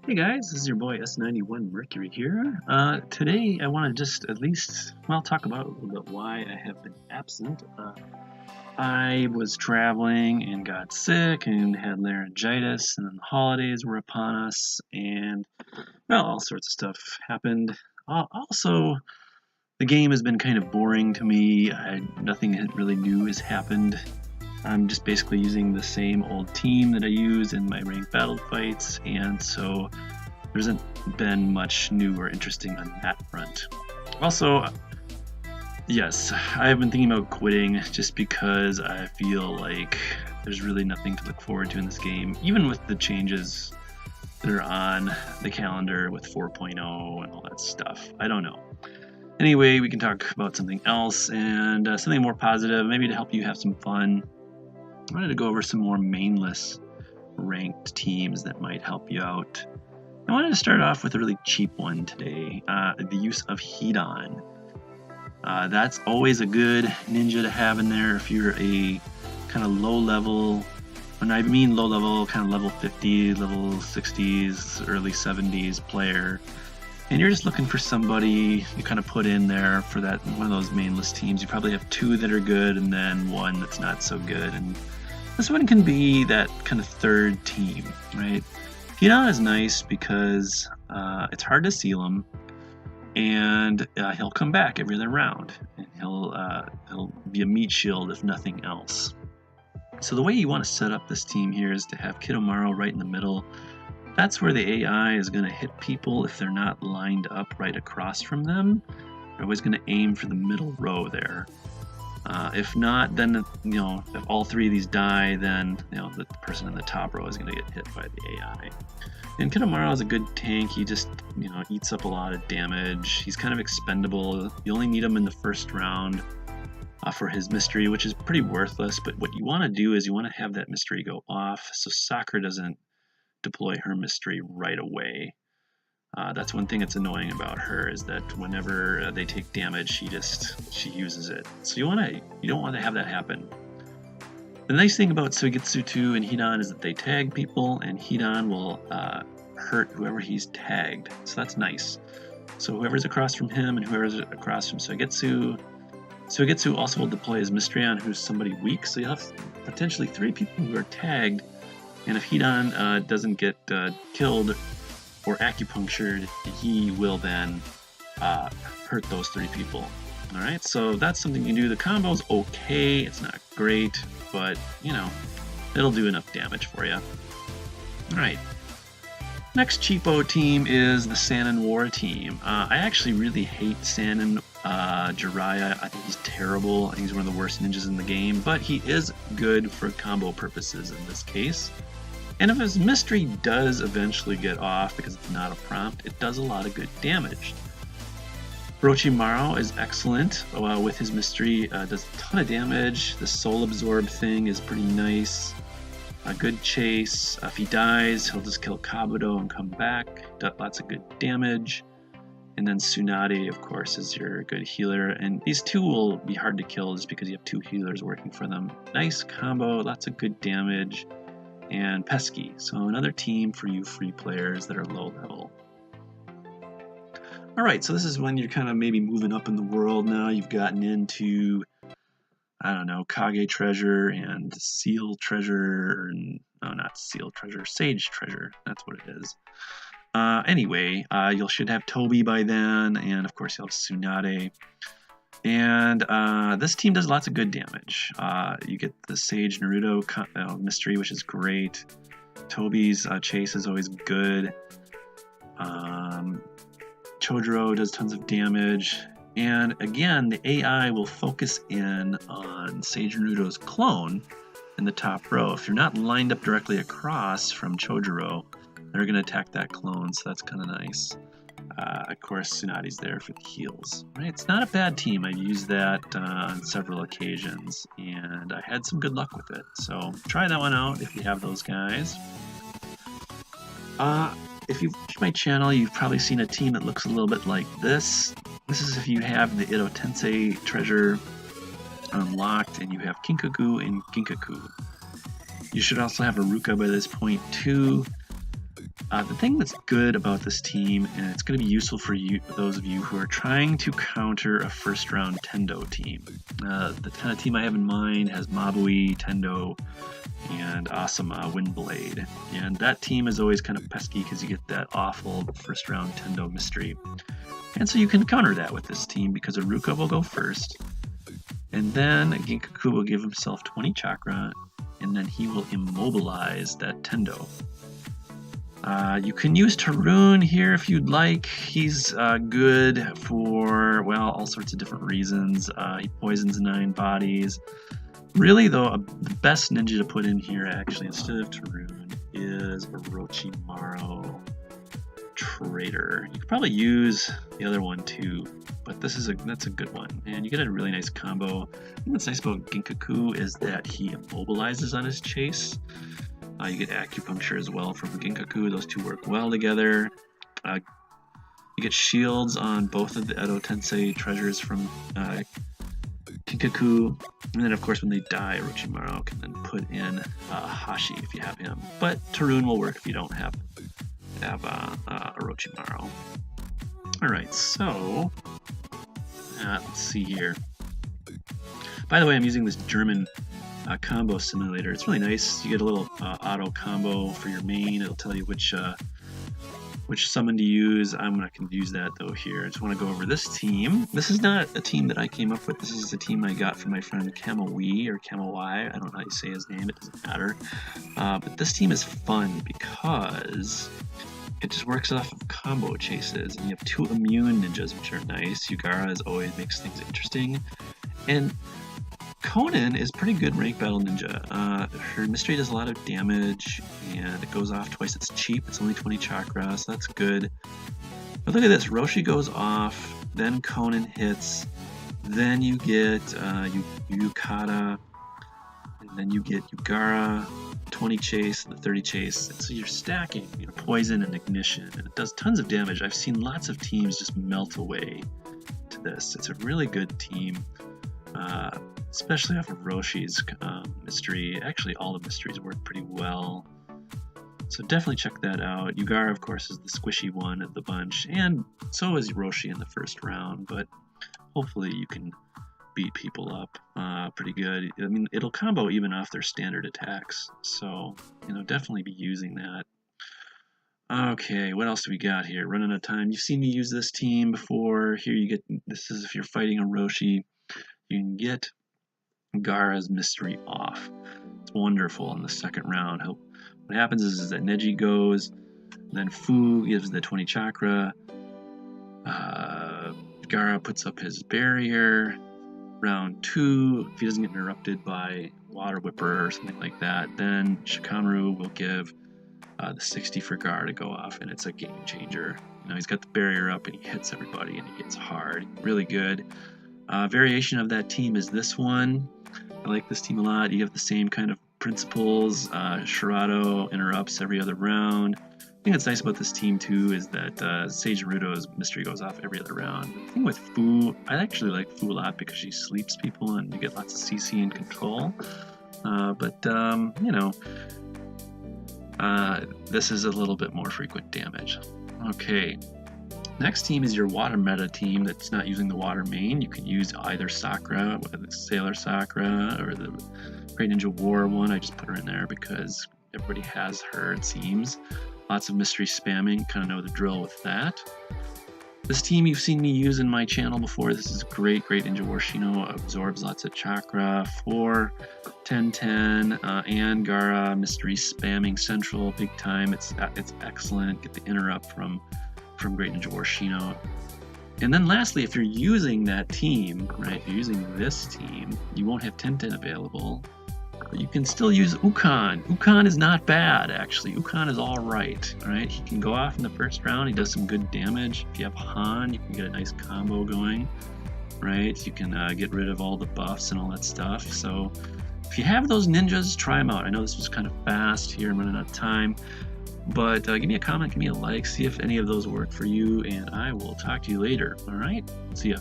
Hey guys, this is your boy S91 Mercury here. Today I want to just at least, talk about a little bit why I have been absent. I was traveling and got sick and had laryngitis, and then the holidays were upon us, and all sorts of stuff happened. Also, the game has been kind of boring to me. Nothing really new has happened. I'm just basically using the same old team that I use in my ranked battle fights, and so there hasn't been much new or interesting on that front. Also, yes, I've been thinking about quitting just because I feel like there's really nothing to look forward to in this game, even with the changes that are on the calendar with 4.0 and all that stuff. I don't know. Anyway, we can talk about something else and something more positive, maybe to help you have some fun. I wanted to go over some more mainless ranked teams that might help you out. I wanted to start off with a really cheap one today, the use of Hedon. That's always a good ninja to have in there if you're a kind of low level, when I mean low level, kind of level 50, level 60s, early 70s player, and you're just looking for somebody you kind of put in there for that one of those mainless teams. You probably have two that are good and then one that's not so good, and this one can be that kind of third team, right? Hedon is nice because it's hard to seal him, and he'll come back every other round, and he'll be a meat shield if nothing else. So the way you want to set up this team here is to have Kidomaru right in the middle. That's where the AI is going to hit people if they're not lined up right across from them. They're always going to aim for the middle row there. If not, then if all three of these die, then the person in the top row is going to get hit by the AI. And Kidomaru is a good tank. He just eats up a lot of damage. He's kind of expendable. You only need him in the first round for his mystery, which is pretty worthless. But what you want to do is you want to have that mystery go off so Sakura doesn't deploy her mystery right away. That's one thing that's annoying about her, is that whenever they take damage, she uses it. So you don't want to have that happen. The nice thing about Suigetsu 2 and Hedon is that they tag people, and Hedon will hurt whoever he's tagged. So that's nice. So whoever's across from him and whoever's across from Suigetsu also will deploy his mystery on who's somebody weak. So you'll have potentially three people who are tagged, and if Hedon doesn't get killed or acupunctured, he will then hurt those three people. Alright, so that's something you can do. The combo's okay, it's not great, but it'll do enough damage for you. Alright, next cheapo team is the Sanin War team. I actually really hate Sanin Jiraiya. I think he's terrible. I think he's one of the worst ninjas in the game, but he is good for combo purposes in this case. And if his mystery does eventually get off because it's not a prompt, it does a lot of good damage. Orochimaru is excellent with his mystery, does a ton of damage. The soul absorb thing is pretty nice. A good chase. If he dies, he'll just kill Kabuto and come back. Lots of good damage. And then Tsunade, of course, is your good healer. And these two will be hard to kill just because you have two healers working for them. Nice combo, lots of good damage. And pesky, so another team for you free players that are low level. Alright, so this is when you're kind of maybe moving up in the world now. You've gotten into, I don't know, Kage Treasure and Seal Treasure, no, not Seal Treasure, Sage Treasure, that's what it is. Anyway, you should have Tobi by then, and of course you'll have Tsunade. And this team does lots of good damage. You get the Sage Naruto mystery, which is great. Tobi's chase is always good. Chojuro does tons of damage. And again, the AI will focus in on Sage Naruto's clone in the top row. If you're not lined up directly across from Chojuro, they're going to attack that clone, so that's kind of nice. Of course, Tsunade's there for the heals. Right? It's not a bad team. I've used that on several occasions, and I had some good luck with it. So try that one out if you have those guys. If you've watched my channel, you've probably seen a team that looks a little bit like this. This is if you have the Edo Tensei treasure unlocked, and you have Kinkaku and Ginkaku. You should also have Aruka by this point too. The thing that's good about this team, and it's going to be useful for you, those of you who are trying to counter a first-round Tendo team. The kind of team I have in mind has Mabui, Tendo, and Asama Windblade. And that team is always kind of pesky because you get that awful first-round Tendo mystery. And so you can counter that with this team because Aruka will go first, and then Ginkaku will give himself 20 chakra, and then he will immobilize that Tendo. You can use Tarun here if you'd like. He's good for, well, all sorts of different reasons. He poisons 9 bodies. Really, though, the best ninja to put in here, actually, instead of Tarun, is Orochimaru Traitor. You could probably use the other one too, but that's a good one, and you get a really nice combo. I think what's nice about Ginkaku is that he immobilizes on his chase. You get acupuncture as well from Ginkaku. Those two work well together. You get shields on both of the Edo Tensei treasures from Ginkaku. And then, of course, when they die, Orochimaru can then put in Hashi if you have him. But Tarun will work if you don't have Orochimaru. Alright, so let's see here. By the way, I'm using this German combo simulator. It's really nice. You get a little auto combo for your main. It'll tell you which summon to use. I'm not going to use that though here. I just want to go over this team. This is not a team that I came up with. This is a team I got from my friend Kamui or Kamui. I don't know how you say his name. It doesn't matter. But this team is fun because it just works off of combo chases. And you have 2 immune ninjas, which are nice. Yugara as always makes things interesting. And Conan is pretty good rank battle ninja. Her mystery does a lot of damage, and it goes off twice. It's cheap. It's only 20 chakra, so that's good. But look at this. Roshi goes off, then Conan hits, then you get Yukata, and then you get Yugara, 20 chase, and the 30 chase. And so you're stacking, poison and ignition, and it does tons of damage. I've seen lots of teams just melt away to this. It's a really good team. Especially off of Roshi's mystery. Actually, all the mysteries work pretty well. So definitely check that out. Yugara, of course, is the squishy one of the bunch, and so is Roshi in the first round, but hopefully you can beat people up pretty good. I mean, it'll combo even off their standard attacks, so, definitely be using that. Okay, what else do we got here? Running out of time. You've seen me use this team before. Here you get, this is if you're fighting a Roshi, you can get Gaara's mystery off. It's wonderful in the second round. What happens is that Neji goes, then Fu gives the 20 chakra, Gaara puts up his barrier. Round 2, if he doesn't get interrupted by Water Whipper or something like that, then Shikamaru will give the 60 for Gaara to go off, and it's a game changer. He's got the barrier up and he hits everybody and he hits hard. Really good. Variation of that team is this one. I like this team a lot. You have the same kind of principles. Shirato interrupts every other round. I think what's nice about this team too is that Sage Naruto's mystery goes off every other round. The thing with Fu, I actually like Fu a lot because she sleeps people and you get lots of CC and control. This is a little bit more frequent damage. Okay. Next team is your water meta team that's not using the water main. You can use either Sakura, whether it's Sailor Sakura or the Great Ninja War one. I just put her in there because everybody has her, it seems. Lots of mystery spamming, kind of know the drill with that. This team you've seen me use in my channel before. This is great. Great Ninja War Shino absorbs lots of chakra. 4, 10, 10, and Gaara mystery spamming central big time. It's excellent. Get the interrupt from Great Ninja War Shino. And then lastly, if you're using that team, right, if you're using this team, you won't have Tenten available, but you can still use Ukon. Ukon is not bad, actually. Ukon is all right? He can go off in the first round. He does some good damage. If you have Han, you can get a nice combo going, right? You can get rid of all the buffs and all that stuff. So if you have those ninjas, try them out. I know this was kind of fast here. I'm running out of time. But give me a comment, give me a like, see if any of those work for you, and I will talk to you later. All right? See ya.